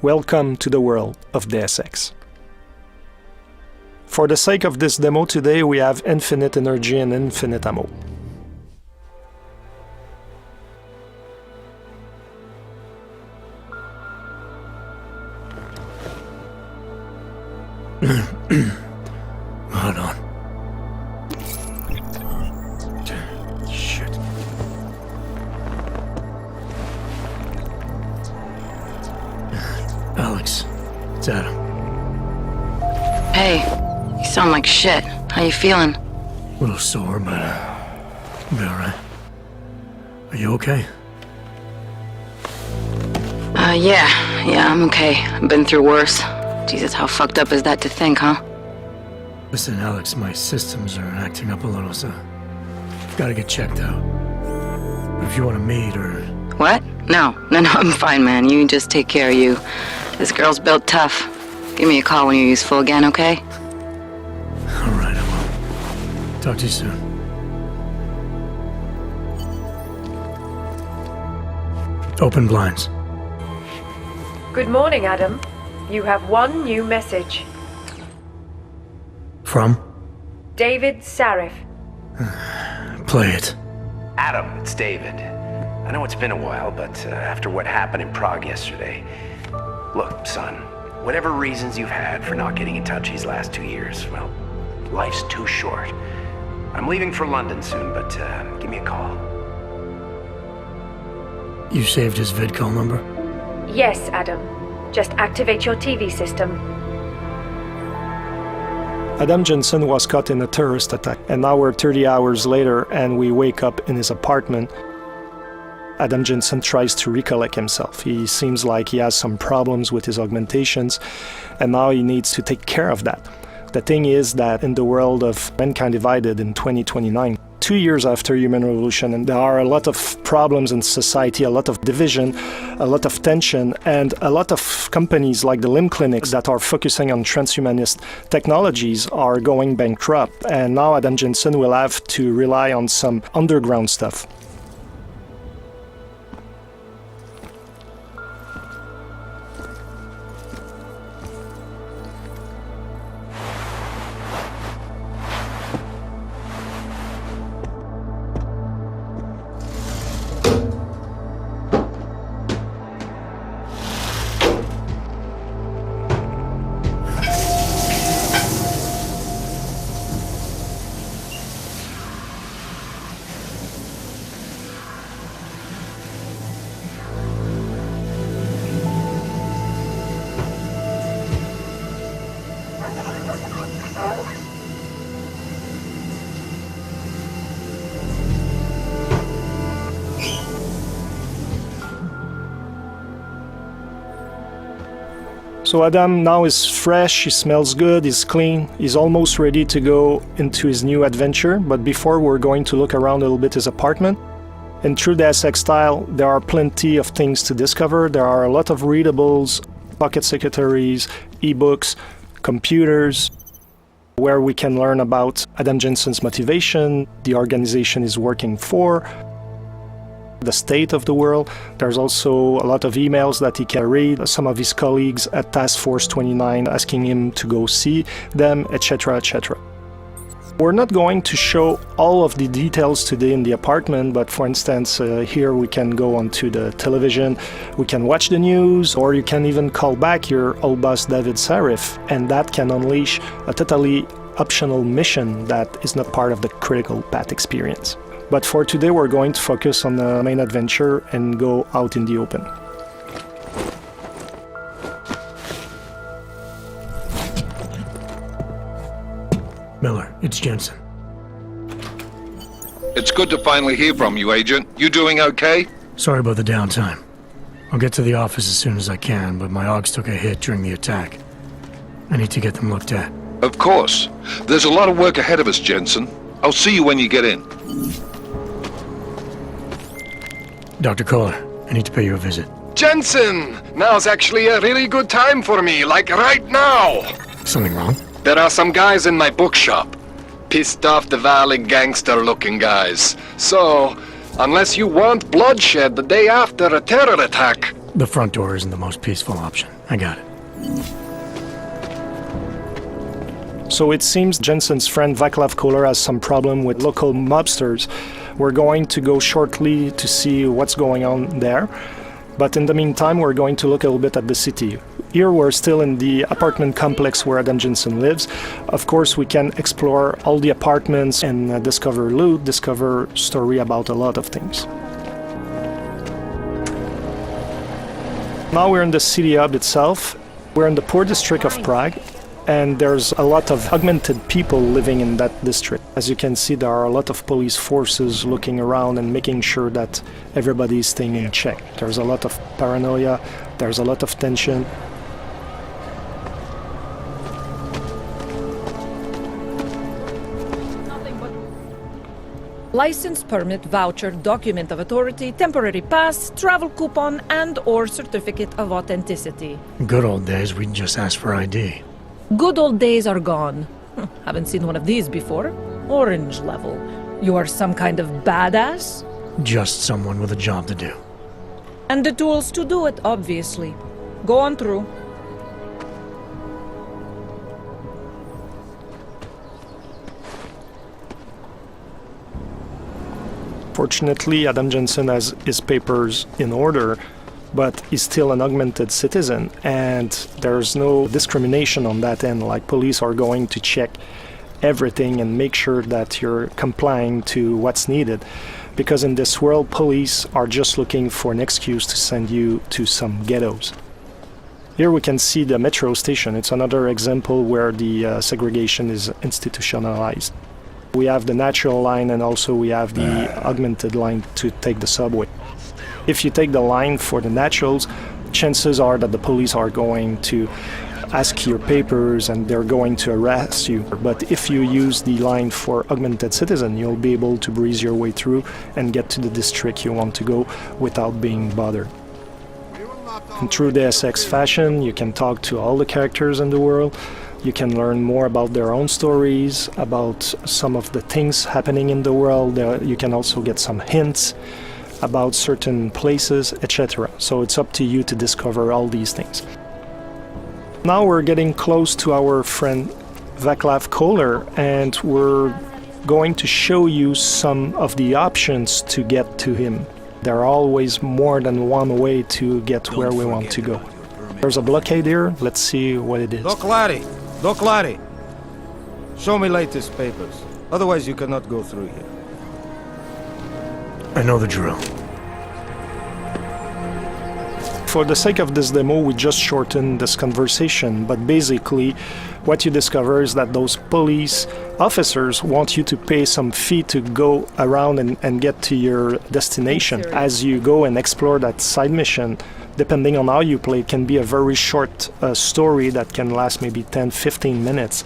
Welcome to the world of Deus Ex. For the sake of this demo today, we have infinite energy and infinite ammo. Hold on. Shit. Alex, it's Adam. Hey, you sound like shit. How you feeling? A little sore, but I'll be alright. Are you okay? Yeah, I'm okay. I've been through worse. Jesus, how fucked up is that to think, huh? Listen, Alex, my systems are acting up a little, so I've got to get checked out. If you want to meet or... What? No, I'm fine, man. You just take care of you. This girl's built tough. Give me a call when you're useful again, okay? Alright, I will. Talk to you soon. Open blinds. Good morning, Adam. You have one new message. From? David Sarif. Play it. Adam, it's David. I know it's been a while, but after what happened in Prague yesterday... Look, son, whatever reasons you've had for not getting in touch these last 2 years, well, life's too short. I'm leaving for London soon, but give me a call. You saved his vidcall number? Yes, Adam. Just activate your TV system. Adam Jensen was caught in a terrorist attack, and now we're 30 hours later and we wake up in his apartment. Adam Jensen tries to recollect himself. He seems like he has some problems with his augmentations, and now he needs to take care of that. The thing is that in the world of mankind divided in 2029, 2 years after human revolution, and there are a lot of problems in society, a lot of division, a lot of tension, and a lot of companies like the limb clinics that are focusing on transhumanist technologies are going bankrupt, and now Adam Jensen will have to rely on some underground stuff. So Adam now is fresh, he smells good, he's clean, he's almost ready to go into his new adventure, but before we're going to look around a little bit his apartment. In true Deus Ex style, there are plenty of things to discover. There are a lot of readables, pocket secretaries, ebooks, computers, where we can learn about Adam Jensen's motivation, the organization he's working for, the state of the world. There's also a lot of emails that he can read, some of his colleagues at Task Force 29 asking him to go see them, etc., etc. We're not going to show all of the details today in the apartment, but for instance, here we can go onto the television, we can watch the news, or you can even call back your old boss David Sarif, and that can unleash a totally optional mission that is not part of the critical path experience. But for today, we're going to focus on the main adventure and go out in the open. Miller, it's Jensen. It's good to finally hear from you, Agent. You doing okay? Sorry about the downtime. I'll get to the office as soon as I can, but my Augs took a hit during the attack. I need to get them looked at. Of course. There's a lot of work ahead of us, Jensen. I'll see you when you get in. Dr. Kohler, I need to pay you a visit. Jensen! Now's actually a really good time for me, like right now! Something wrong? There are some guys in my bookshop. Pissed off the Valley gangster-looking guys. So, unless you want bloodshed the day after a terror attack, The front door isn't the most peaceful option. I got it. So it seems Jensen's friend Vaclav Kohler has some problem with local mobsters. We're going to go shortly to see what's going on there. But in the meantime, we're going to look a little bit at the city. Here we're still in the apartment complex where Adam Jensen lives. Of course, we can explore all the apartments and discover loot, discover story about a lot of things. Now we're in the city hub itself. We're in the poor district of Prague, and there's a lot of augmented people living in that district. As you can see, there are a lot of police forces looking around and making sure that everybody is staying in check. There's a lot of paranoia, there's a lot of tension. License, permit, voucher, document of authority, temporary pass, travel coupon, and/or certificate of authenticity. Good old days, we'd just ask for ID. Good old days are gone. Haven't seen one of these before. Orange level. You are some kind of badass? Just someone with a job to do. And the tools to do it, obviously. Go on through. Fortunately, Adam Jensen has his papers in order, but he's still an augmented citizen, and there's no discrimination on that end. Like, police are going to check everything and make sure that you're complying to what's needed. Because in this world, police are just looking for an excuse to send you to some ghettos. Here we can see the metro station. It's another example where the segregation is institutionalized. We have the natural line, and also we have the augmented line to take the subway. If you take the line for the naturals, chances are that the police are going to ask your papers and they're going to arrest you. But if you use the line for augmented citizen, you'll be able to breeze your way through and get to the district you want to go without being bothered. In true Deus Ex fashion, you can talk to all the characters in the world. You can learn more about their own stories, about some of the things happening in the world. You can also get some hints about certain places, etc. So it's up to you to discover all these things. Now we're getting close to our friend Vaclav Kohler, and we're going to show you some of the options to get to him. There are always more than one way to get where we want to go. There's a blockade here. Let's see what it is. Doc Larry! Show me latest papers. Otherwise you cannot go through here. I know the drill. For the sake of this demo, we just shortened this conversation, but basically what you discover is that those police officers want you to pay some fee to go around and get to your destination. As you go and explore that side mission, depending on how you play, it can be a very short story that can last maybe 10-15 minutes,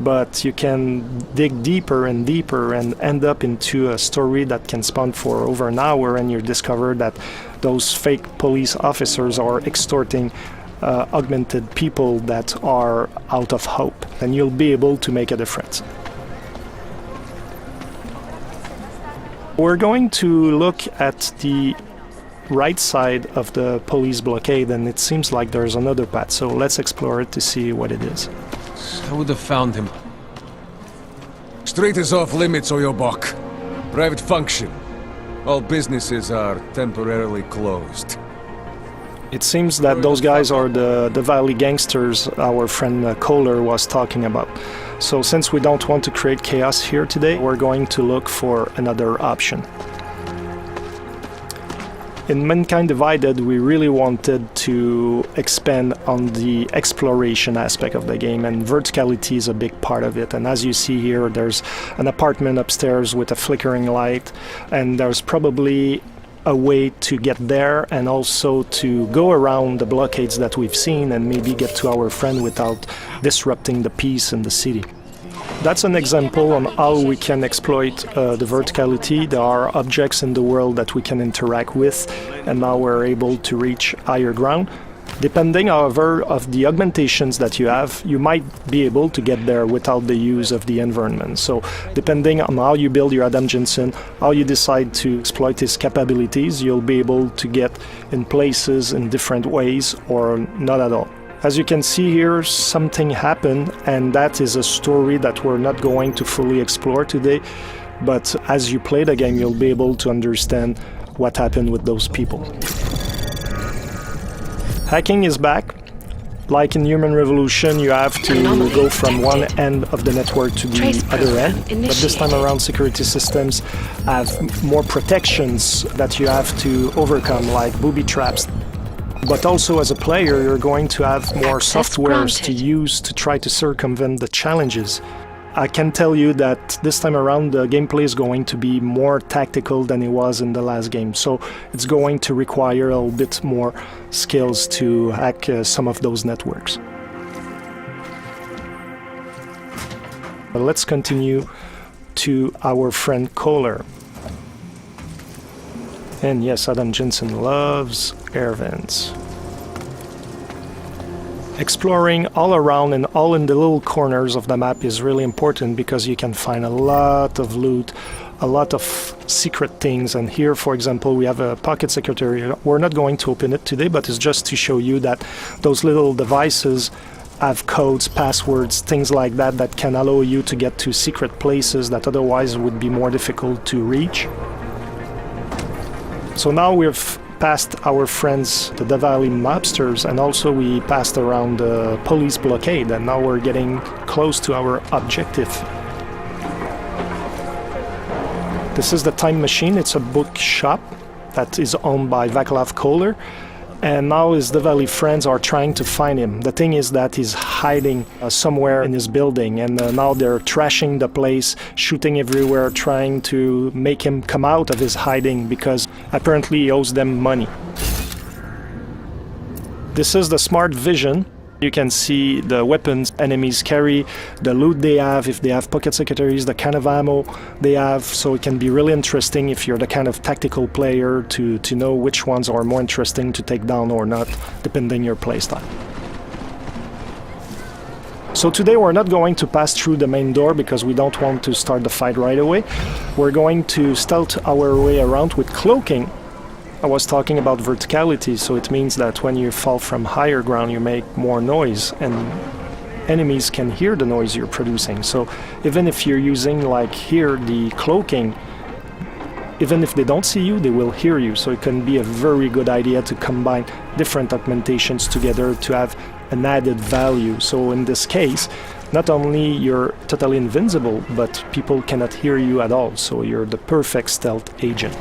but you can dig deeper and deeper and end up into a story that can span for over an hour, and you discover that those fake police officers are extorting augmented people that are out of hope, and you'll be able to make a difference. We're going to look at the right side of the police blockade, and it seems like there's another path, so let's explore it to see what it is. I would have found him. Street is off limits, Oyobok. Private function. All businesses are temporarily closed. It seems that those guys are the Valley gangsters our friend Kohler was talking about. So since we don't want to create chaos here today, we're going to look for another option. In Mankind Divided, we really wanted to expand on the exploration aspect of the game, and verticality is a big part of it. And as you see here, there's an apartment upstairs with a flickering light, and there's probably a way to get there and also to go around the blockades that we've seen and maybe get to our friend without disrupting the peace in the city. That's an example on how we can exploit the verticality. There are objects in the world that we can interact with, and now we're able to reach higher ground. Depending, however, of the augmentations that you have, you might be able to get there without the use of the environment. So depending on how you build your Adam Jensen, how you decide to exploit his capabilities, you'll be able to get in places in different ways or not at all. As you can see here, something happened, and that is a story that we're not going to fully explore today. But as you play the game, you'll be able to understand what happened with those people. Hacking is back. Like in Human Revolution, you have to go from one end of the network to the other end. But this time around, security systems have more protections that you have to overcome, like booby traps. But also as a player, you're going to have more softwares to use to try to circumvent the challenges. I can tell you that this time around the gameplay is going to be more tactical than it was in the last game, so it's going to require a little bit more skills to hack some of those networks. But let's continue to our friend Kohler. And yes, Adam Jensen loves air vents. Exploring all around and all in the little corners of the map is really important because you can find a lot of loot, a lot of secret things. And here, for example, we have a pocket secretary. We're not going to open it today, but it's just to show you that those little devices have codes, passwords, things like that that can allow you to get to secret places that otherwise would be more difficult to reach. So now we've passed our friends, the Diwali mobsters, and also we passed around the police blockade, and now we're getting close to our objective. This is the Time Machine. It's a bookshop that is owned by Vaclav Kohler, and now his Diwali friends are trying to find him. The thing is that he's hiding somewhere in his building, and now they're trashing the place, shooting everywhere, trying to make him come out of his hiding because apparently he owes them money. This is the smart vision. You can see the weapons enemies carry, the loot they have, if they have pocket secretaries, the kind of ammo they have, so it can be really interesting if you're the kind of tactical player to know which ones are more interesting to take down or not, depending your playstyle. So today we're not going to pass through the main door because we don't want to start the fight right away. We're going to stealth our way around with cloaking. I was talking about verticality, so it means that when you fall from higher ground you make more noise and enemies can hear the noise you're producing. So even if you're using, like here, the cloaking, even if they don't see you, they will hear you. So it can be a very good idea to combine different augmentations together to have an added value. So in this case, not only you're totally invincible, but people cannot hear you at all. So you're the perfect stealth agent.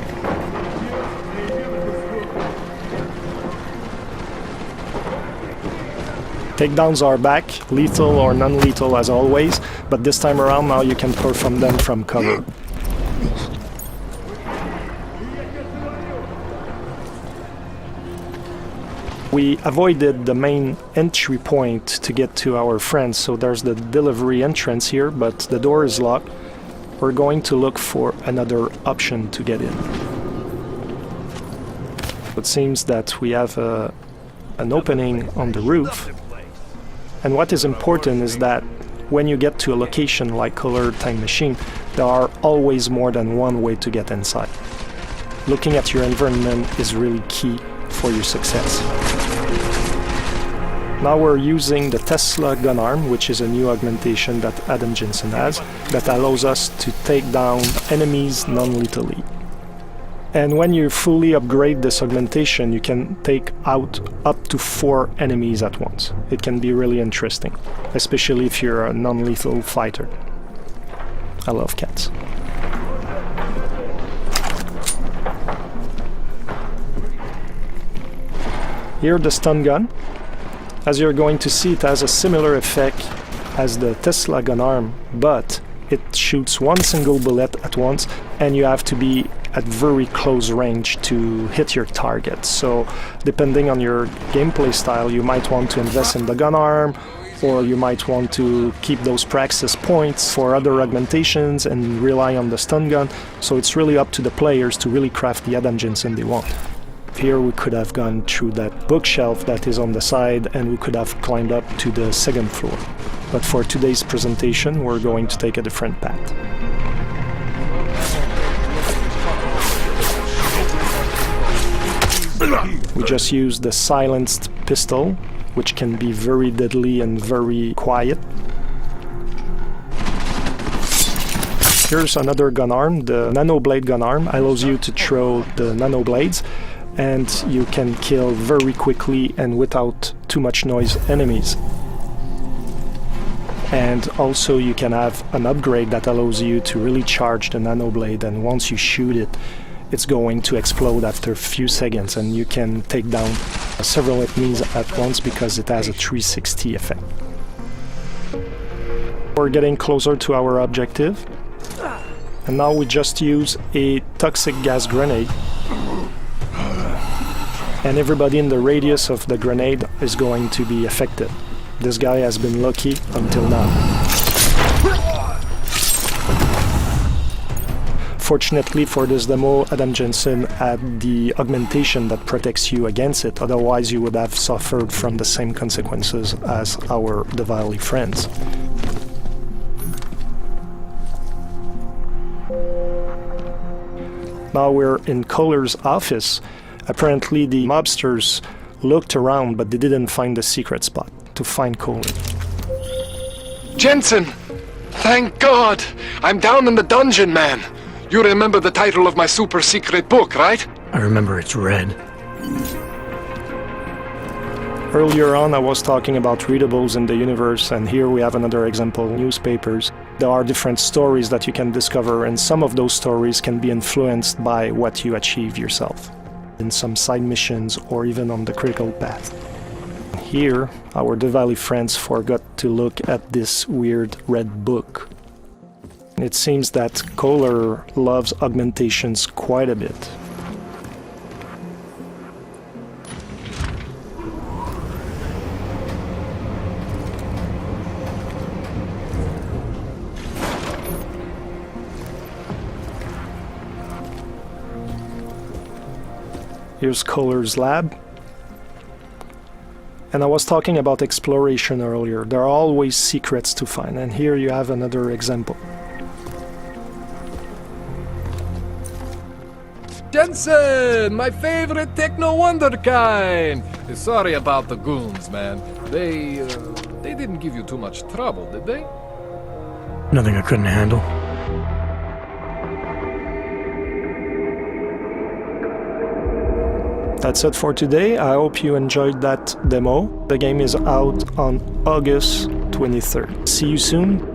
Takedowns are back, lethal or non-lethal as always, but this time around now you can perform them from cover. We avoided the main entry point to get to our friends, so there's the delivery entrance here, but the door is locked. We're going to look for another option to get in. It seems that we have an opening on the roof. And what is important is that when you get to a location like Kohler Time Machine, there are always more than one way to get inside. Looking at your environment is really key for your success. Now we're using the Tesla gun arm, which is a new augmentation that Adam Jensen has, that allows us to take down enemies non-lethally. And when you fully upgrade this augmentation, you can take out up to 4 enemies at once. It can be really interesting, especially if you're a non-lethal fighter. I love cats. Here the stun gun. As you're going to see, it has a similar effect as the Tesla gun arm, but it shoots one single bullet at once, and you have to be at very close range to hit your target. So depending on your gameplay style, you might want to invest in the gun arm, or you might want to keep those praxis points for other augmentations and rely on the stun gun. So it's really up to the players to really craft the Adam Jensen they want. Here we could have gone through that bookshelf that is on the side and we could have climbed up to the second floor. But for today's presentation, we're going to take a different path. We just use the silenced pistol, which can be very deadly and very quiet. Here's another gun arm. The nano blade gun arm allows you to throw the nano blades, and you can kill very quickly and without too much noise enemies. And also you can have an upgrade that allows you to really charge the nano blade, and once you shoot it, it's going to explode after a few seconds, and you can take down several enemies at once because it has a 360 effect. We're getting closer to our objective, and now we just use a toxic gas grenade, and everybody in the radius of the grenade is going to be affected. This guy has been lucky until now. Fortunately for this demo, Adam Jensen had the augmentation that protects you against it, otherwise you would have suffered from the same consequences as our Diwali friends. Now we're in Kohler's office. Apparently the mobsters looked around, but they didn't find the secret spot to find Kohler. Jensen! Thank God! I'm down in the dungeon, man! You remember the title of my super secret book, right? I remember it's red. Earlier on I was talking about readables in the universe, and here we have another example, newspapers. There are different stories that you can discover, and some of those stories can be influenced by what you achieve yourself in some side missions or even on the critical path. Here, our Diwali friends forgot to look at this weird red book. It seems that Kohler loves augmentations quite a bit. Here's Kohler's lab. And I was talking about exploration earlier. There are always secrets to find, and here you have another example. Jensen, my favorite techno wonderkind. Sorry about the goons, man. They didn't give you too much trouble, did they? Nothing I couldn't handle. That's it for today. I hope you enjoyed that demo. The game is out on August 23rd. See you soon.